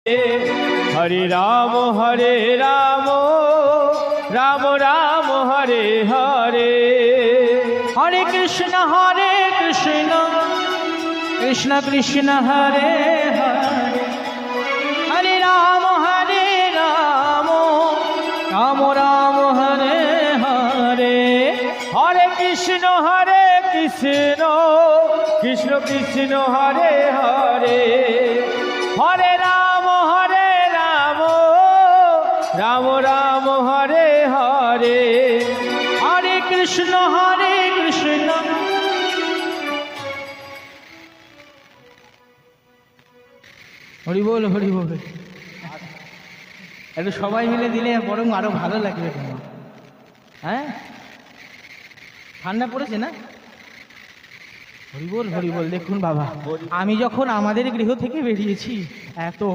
हरे राम राम राम हरे हरे। हरे कृष्ण कृष्ण कृष्ण हरे हरे। हरे राम राम राम हरे हरे। हरे कृष्ण कृष्ण कृष्ण हरे हरे। हरे राम राम राम हरे हरे। हरे कृष्ण হরি বল হরি বল। একটু সবাই মিলে দিলে বরং আরো ভালো লাগবে তোমার। হ্যাঁ, ঠান্ডা পড়েছে না? হরি বল হরি বল। দেখুন বাবা, আমি যখন আমাদের গৃহ থেকে বেরিয়েছি এত